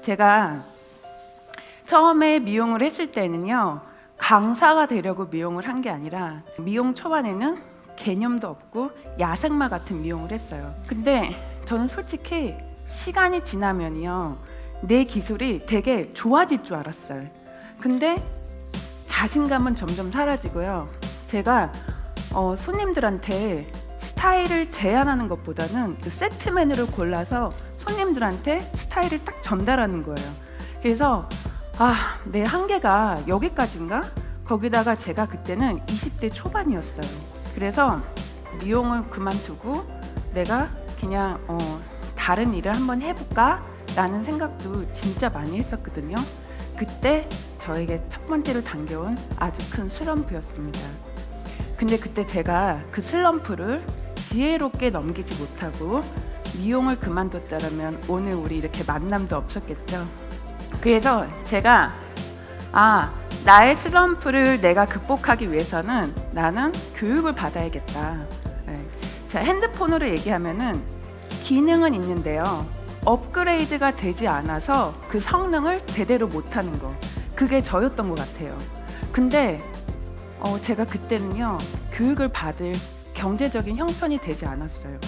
제가 처음에 미용을 했을 때는요, 강사가 되려고 미용을 한 게 아니라 미용 초반에는 개념도 없고 야생마 같은 미용을 했어요. 근데 저는 솔직히 시간이 지나면요, 내 기술이 되게 좋아질 줄 알았어요. 근데 자신감은 점점 사라지고요. 제가 손님들한테 스타일을 제안하는 것보다는 그 세트 메뉴를 골라서 손님들한테 스타일을 딱 전달하는 거예요. 그래서 내 한계가 여기까지인가? 거기다가 제가 그때는 20대 초반이었어요. 그래서 미용을 그만두고 내가 그냥 다른 일을 한번 해볼까? 라는 생각도 진짜 많이 했었거든요. 그때 저에게 첫 번째로 당겨온 아주 큰 슬럼프였습니다. 근데 그때 제가 그 슬럼프를 지혜롭게 넘기지 못하고 미용을 그만뒀다면 오늘 우리 이렇게 만남도 없었겠죠. 그래서 제가 나의 슬럼프를 내가 극복하기 위해서는 나는 교육을 받아야겠다. 자, 핸드폰으로 얘기하면은 기능은 있는데요, 업그레이드가 되지 않아서 그 성능을 제대로 못하는 거, 그게 저였던 것 같아요. 근데 제가 그때는요, 교육을 받을 경제적인 형편이 되지 않았어요.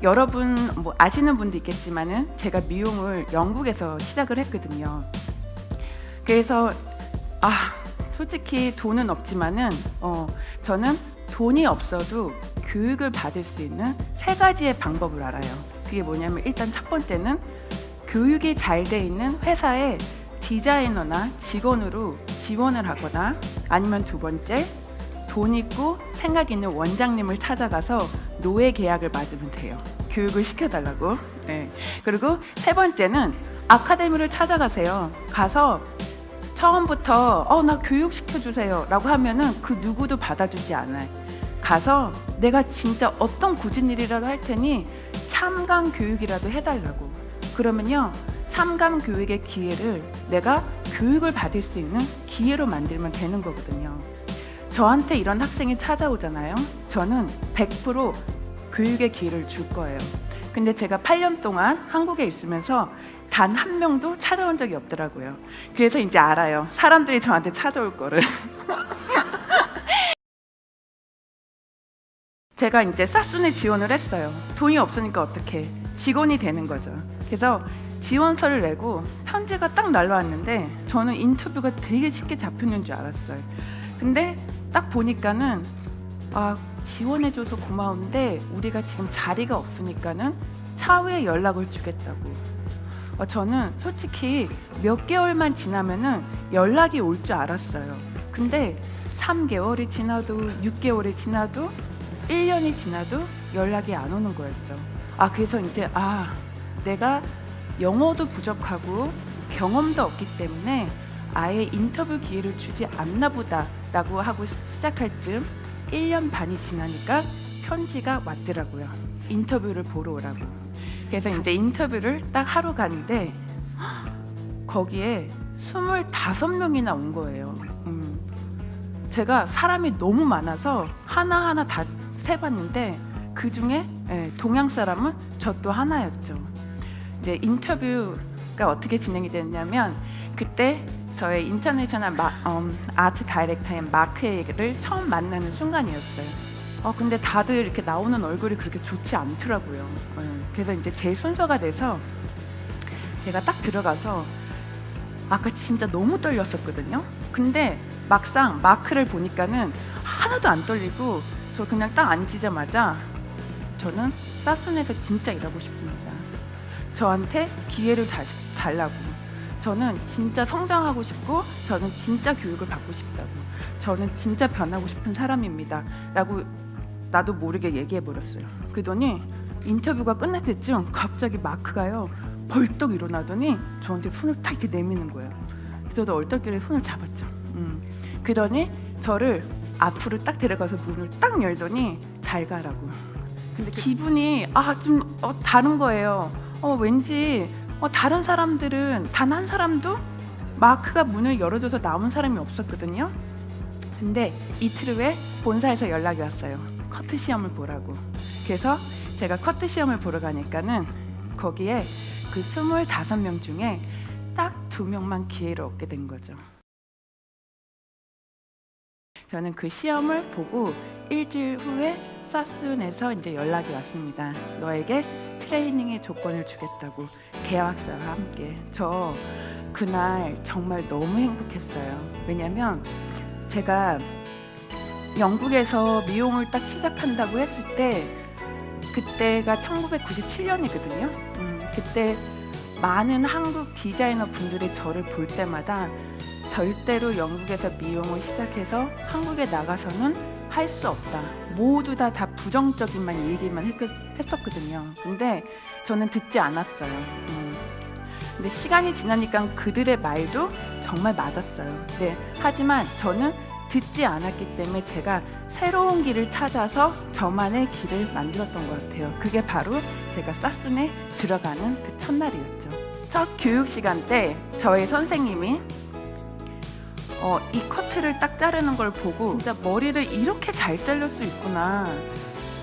여러분 뭐 아시는 분도 있겠지만은 제가 미용을 영국에서 시작을 했거든요. 그래서 솔직히 돈은 없지만은 저는 돈이 없어도 교육을 받을 수 있는 3가지의 방법을 알아요. 그게 뭐냐면, 일단 첫 번째는 교육이 잘 돼 있는 회사에 디자이너나 직원으로 지원을 하거나, 아니면 두 번째, 돈 있고 생각 있는 원장님을 찾아가서 노예 계약을 맞으면 돼요. 교육을 시켜달라고. 그리고 세 번째는 아카데미를 찾아가세요. 가서 처음부터 나 교육 시켜주세요 라고 하면은 그 누구도 받아주지 않아요. 가서 내가 진짜 어떤 굳은 일이라도 할 테니 참관 교육이라도 해달라고. 그러면요, 참관 교육의 기회를 내가 교육을 받을 수 있는 기회로 만들면 되는 거거든요. 저한테 이런 학생이 찾아오잖아요. 저는 100% 교육의 기회를 줄 거예요. 근데 제가 8년 동안 한국에 있으면서 단 한 명도 찾아온 적이 없더라고요. 그래서 이제 알아요, 사람들이 저한테 찾아올 거를. 제가 이제 싹순에 지원을 했어요. 돈이 없으니까 어떻게, 직원이 되는 거죠. 그래서 지원서를 내고 편지가 딱 날라왔는데 저는 인터뷰가 되게 쉽게 잡혔는 줄 알았어요. 근데 딱 보니까는 지원해줘서 고마운데 우리가 지금 자리가 없으니까는 차후에 연락을 주겠다고. 저는 솔직히 몇 개월만 지나면은 연락이 올 줄 알았어요. 근데 3개월이 지나도 6개월이 지나도 1년이 지나도 연락이 안 오는 거였죠. 그래서 이제 내가 영어도 부족하고 경험도 없기 때문에 아예 인터뷰 기회를 주지 않나 보다 라고 하고 시작할 즈음 1년 반이 지나니까 편지가 왔더라고요. 인터뷰를 보러 오라고. 그래서 이제 인터뷰를 딱 하러 가는데 거기에 25명이나 온 거예요. 제가 사람이 너무 많아서 하나하나 다 세봤는데 그 중에 동양 사람은 저 또 하나였죠. 이제 인터뷰가 어떻게 진행이 됐냐면, 그때 저의 인터내셔널 아트 다이렉터인 마크를 처음 만나는 순간이었어요. 근데 다들 이렇게 나오는 얼굴이 그렇게 좋지 않더라고요. 그래서 이제 제 순서가 돼서 제가 딱 들어가서 아까 진짜 너무 떨렸었거든요. 근데 막상 마크를 보니까는 하나도 안 떨리고, 저 그냥 딱 앉히자마자 저는 사순에서 진짜 일하고 싶습니다. 저한테 기회를 다시 달라고. 저는 진짜 성장하고 싶고, 저는 진짜 교육을 받고 싶다고. 저는 진짜 변하고 싶은 사람입니다 라고 나도 모르게 얘기해버렸어요. 그러더니 인터뷰가 끝날 때쯤 갑자기 마크가요, 벌떡 일어나더니 저한테 손을 딱 이렇게 내미는 거예요. 저도 얼떨결에 손을 잡았죠. 그러더니 저를 앞으로 딱 데려가서 문을 딱 열더니 잘 가라고. 근데 기분이 좀 다른 거예요. 왠지 다른 사람들은 단 한 사람도 마크가 문을 열어줘서 나온 사람이 없었거든요. 근데 이틀 후에 본사에서 연락이 왔어요. 커트 시험을 보라고. 그래서 제가 커트 시험을 보러 가니까는 거기에 그 25명 중에 딱 2명만 기회를 얻게 된 거죠. 저는 그 시험을 보고 일주일 후에 사순에서 이제 연락이 왔습니다. 너에게 트레이닝의 조건을 주겠다고, 계약서와 함께. 저 그날 정말 너무 행복했어요. 왜냐면 제가 영국에서 미용을 딱 시작한다고 했을 때, 그때가 1997년이거든요. 그때 많은 한국 디자이너 분들이 저를 볼 때마다 절대로 영국에서 미용을 시작해서 한국에 나가서는 할 수 없다, 모두 다 부정적인만 얘기만 했었거든요. 근데 저는 듣지 않았어요. 근데 시간이 지나니까 그들의 말도 정말 맞았어요. 네, 하지만 저는 듣지 않았기 때문에 제가 새로운 길을 찾아서 저만의 길을 만들었던 것 같아요. 그게 바로 제가 사순에 들어가는 그 첫날이었죠. 첫 교육 시간 때 저희 선생님이 이 커트를 딱 자르는 걸 보고, 진짜 머리를 이렇게 잘 자를 수 있구나,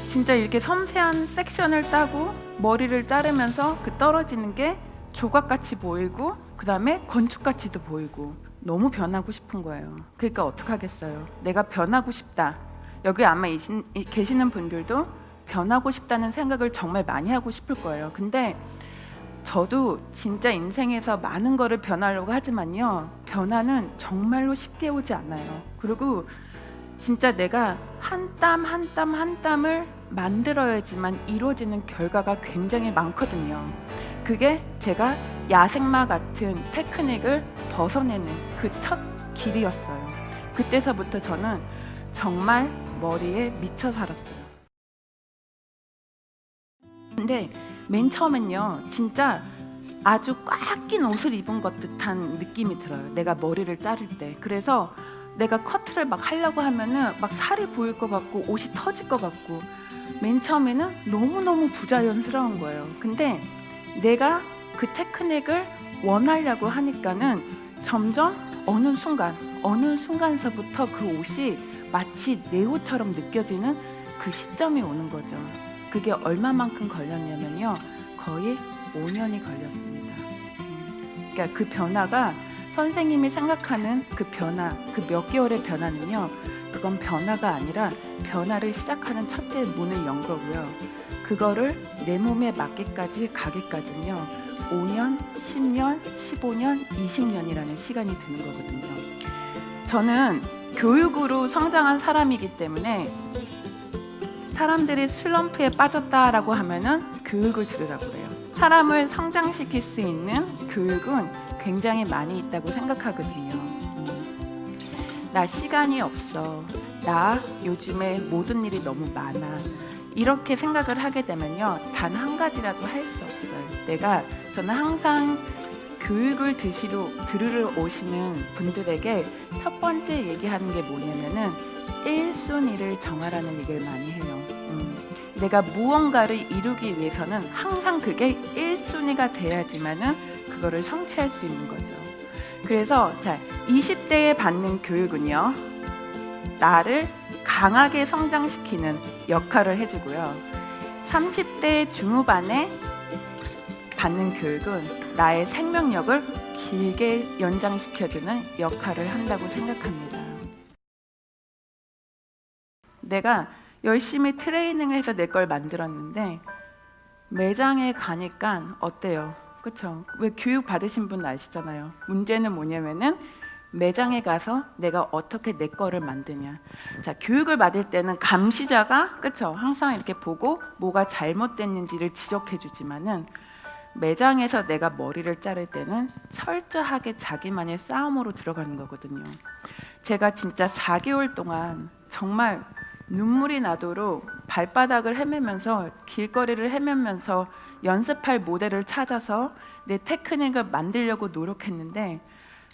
진짜 이렇게 섬세한 섹션을 따고 머리를 자르면서 그 떨어지는 게 조각같이 보이고 그 다음에 건축같이도 보이고, 너무 변하고 싶은 거예요. 그러니까 어떡하겠어요. 내가 변하고 싶다. 여기 아마 계시는 분들도 변하고 싶다는 생각을 정말 많이 하고 싶을 거예요. 근데 저도 진짜 인생에서 많은 거를 변하려고 하지만요, 변화는 정말로 쉽게 오지 않아요. 그리고 진짜 내가 한 땀 한 땀 한 땀을 만들어야지만 이루어지는 결과가 굉장히 많거든요. 그게 제가 야생마 같은 테크닉을 벗어내는 그 첫 길이었어요. 그때서부터 저는 정말 머리에 미쳐 살았어요. 근데 맨 처음엔요, 진짜 아주 꽉 낀 옷을 입은 것 듯한 느낌이 들어요, 내가 머리를 자를 때. 그래서 내가 커트를 막 하려고 하면은 막 살이 보일 것 같고 옷이 터질 것 같고, 맨 처음에는 너무너무 부자연스러운 거예요. 근데 내가 그 테크닉을 원하려고 하니까는 점점 어느 순간서부터 그 옷이 마치 내 옷처럼 느껴지는 그 시점이 오는 거죠. 그게 얼마만큼 걸렸냐면요, 거의 5년이 걸렸습니다. 그러니까 그 변화가, 선생님이 생각하는 그 변화, 그 몇 개월의 변화는요, 그건 변화가 아니라 변화를 시작하는 첫째 문을 연 거고요. 그거를 내 몸에 맞게까지 가기까지는요, 5년, 10년, 15년, 20년이라는 시간이 드는 거거든요. 저는 교육으로 성장한 사람이기 때문에 사람들이 슬럼프에 빠졌다라고 하면은 교육을 들으라고 해요. 사람을 성장시킬 수 있는 교육은 굉장히 많이 있다고 생각하거든요. 나 시간이 없어, 나 요즘에 모든 일이 너무 많아, 이렇게 생각을 하게 되면요, 단 한 가지라도 할 수 없어요. 저는 항상 교육을 들으러 오시는 분들에게 첫 번째 얘기하는 게 뭐냐면은 1순위를 정하라는 얘기를 많이 해요. 내가 무언가를 이루기 위해서는 항상 그게 1순위가 돼야지만은 그거를 성취할 수 있는 거죠. 그래서 20대에 받는 교육은요, 나를 강하게 성장시키는 역할을 해주고요, 30대 중후반에 받는 교육은 나의 생명력을 길게 연장시켜주는 역할을 한다고 생각합니다. 내가 열심히 트레이닝을 해서 내 걸 만들었는데 매장에 가니까 어때요? 그렇죠? 왜 교육 받으신 분 아시잖아요. 문제는 뭐냐면은 매장에 가서 내가 어떻게 내 거를 만드냐. 자, 교육을 받을 때는 감시자가, 그렇죠? 항상 이렇게 보고 뭐가 잘못됐는지를 지적해 주지만은 매장에서 내가 머리를 자를 때는 철저하게 자기만의 싸움으로 들어가는 거거든요. 제가 진짜 4개월 동안 정말 눈물이 나도록 발바닥을 헤매면서, 길거리를 헤매면서 연습할 모델을 찾아서 내 테크닉을 만들려고 노력했는데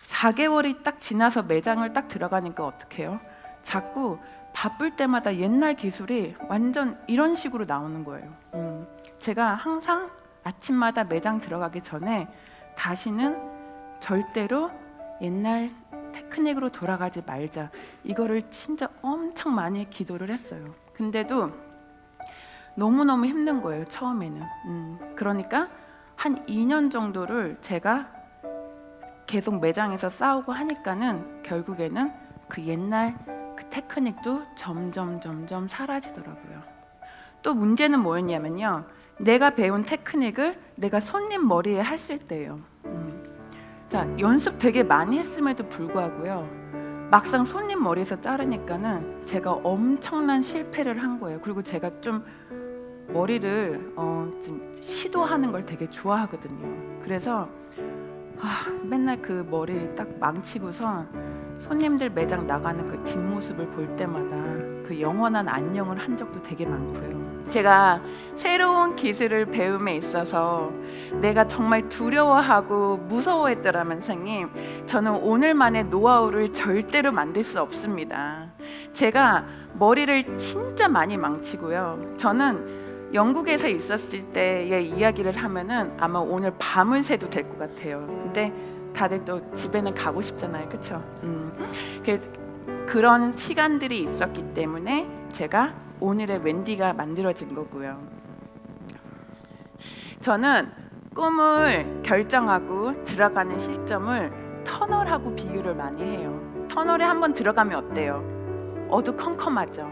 4개월이 딱 지나서 매장을 딱 들어가니까 어떡해요? 자꾸 바쁠 때마다 옛날 기술이 완전 이런 식으로 나오는 거예요. 제가 항상 아침마다 매장 들어가기 전에 다시는 절대로 옛날 테크닉으로 돌아가지 말자, 이거를 진짜 엄청 많이 기도를 했어요. 근데도 너무너무 힘든 거예요, 처음에는. 그러니까 한 2년 정도를 제가 계속 매장에서 싸우고 하니까는 결국에는 그 옛날 그 테크닉도 점점 사라지더라고요. 또 문제는 뭐였냐면요, 내가 배운 테크닉을 내가 손님 머리에 했을 때예요. 자, 연습 되게 많이 했음에도 불구하고요, 막상 손님 머리에서 자르니까는 제가 엄청난 실패를 한 거예요. 그리고 제가 좀 머리를 좀 시도하는 걸 되게 좋아하거든요. 그래서 맨날 그 머리 딱 망치고서 손님들 매장 나가는 그 뒷모습을 볼 때마다 그 영원한 안녕을 한 적도 되게 많고요. 제가 새로운 기술을 배움에 있어서 내가 정말 두려워하고 무서워했더라면 선생님, 저는 오늘만의 노하우를 절대로 만들 수 없습니다. 제가 머리를 진짜 많이 망치고요, 저는 영국에서 있었을 때의 이야기를 하면은 아마 오늘 밤을 새도 될 것 같아요. 근데 다들 또 집에는 가고 싶잖아요, 그렇죠? 그런 시간들이 있었기 때문에 제가 오늘의 웬디가 만들어진 거고요. 저는 꿈을 결정하고 들어가는 시점을 터널하고 비교를 많이 해요. 터널에 한번 들어가면 어때요? 어두컴컴하죠.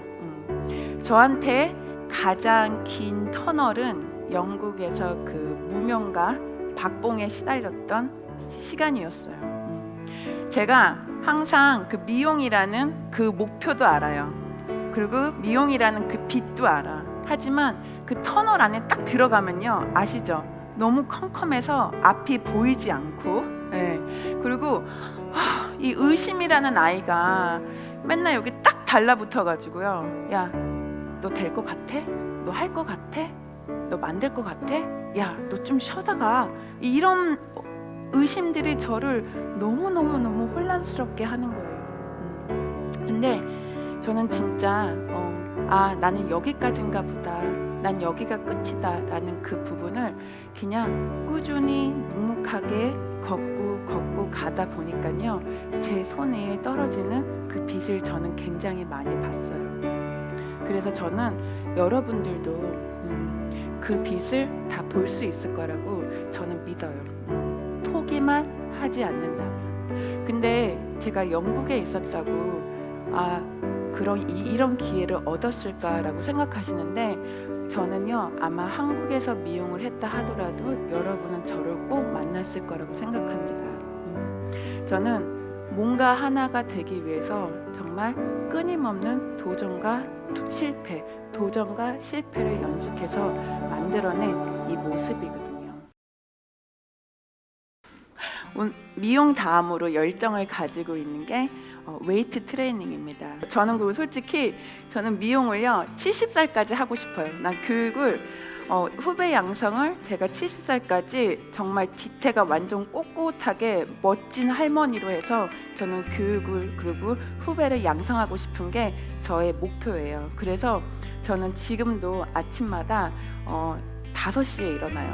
저한테 가장 긴 터널은 영국에서 그 무명가 박봉에 시달렸던 시간이었어요. 제가 항상 그 미용이라는 그 목표도 알아요. 그리고 미용이라는 그 빛도 알아. 하지만 그 터널 안에 딱 들어가면요, 아시죠? 너무 컴컴해서 앞이 보이지 않고, 그리고 이 의심이라는 아이가 맨날 여기 딱 달라붙어가지고요, 야, 너 될 것 같아? 너 할 것 같아? 너 만들 것 같아? 야, 너 좀 쉬다가, 이런 의심들이 저를 너무 혼란스럽게 하는 거예요. 근데 저는 진짜 나는 여기까지인가 보다, 난 여기가 끝이다 라는 그 부분을 그냥 꾸준히 묵묵하게 걷고 가다 보니까요, 제 손에 떨어지는 그 빛을 저는 굉장히 많이 봤어요. 그래서 저는 여러분들도 그 빛을 다 볼 수 있을 거라고 저는 믿어요. 포기만 하지 않는다면. 근데 제가 영국에 있었다고 이런 기회를 얻었을까라고 생각하시는데, 저는요, 아마 한국에서 미용을 했다 하더라도 여러분은 저를 꼭 만났을 거라고 생각합니다. 저는 뭔가 하나가 되기 위해서 정말 끊임없는 도전과 실패를 연속해서 만들어낸 이 모습이거든요. 미용 다음으로 열정을 가지고 있는 게 웨이트 트레이닝입니다. 저는 그리고 솔직히 저는 미용을요 70살까지 하고 싶어요. 난 교육을 후배 양성을 제가 70살까지 정말 뒤태가 완전 꼿꼿하게 멋진 할머니로 해서 저는 교육을 그리고 후배를 양성하고 싶은 게 저의 목표예요. 그래서 저는 지금도 아침마다 5시에 일어나요.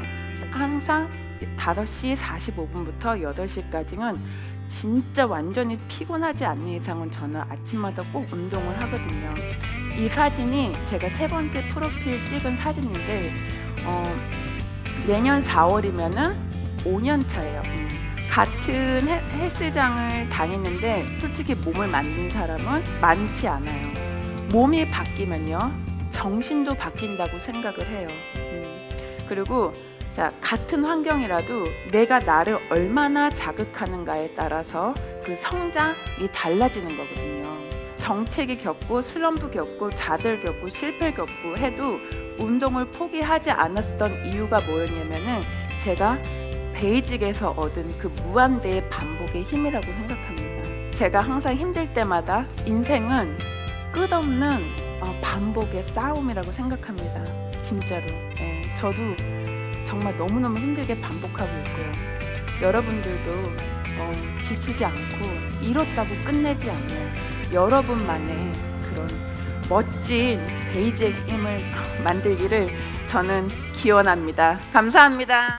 항상 5시 45분부터 8시까지는 진짜 완전히 피곤하지 않는 이상은 저는 아침마다 꼭 운동을 하거든요. 이 사진이 제가 3번째 프로필 찍은 사진인데 내년 4월이면은 5년 차예요. 같은 헬스장을 다니는데 솔직히 몸을 만든 사람은 많지 않아요. 몸이 바뀌면요, 정신도 바뀐다고 생각을 해요. 그리고 같은 환경이라도 내가 나를 얼마나 자극하는가에 따라서 그 성장이 달라지는 거거든요. 정체기 겪고 슬럼프 겪고 좌절 겪고 실패 겪고 해도 운동을 포기하지 않았던 이유가 뭐였냐면은 제가 베이직에서 얻은 그 무한대의 반복의 힘이라고 생각합니다. 제가 항상 힘들 때마다 인생은 끝없는 반복의 싸움이라고 생각합니다. 진짜로. 저도 정말 너무너무 힘들게 반복하고 있고요. 여러분들도 지치지 않고 이뤘다고 끝내지 않는 여러분만의 그런 멋진 베이직의 힘을 만들기를 저는 기원합니다. 감사합니다.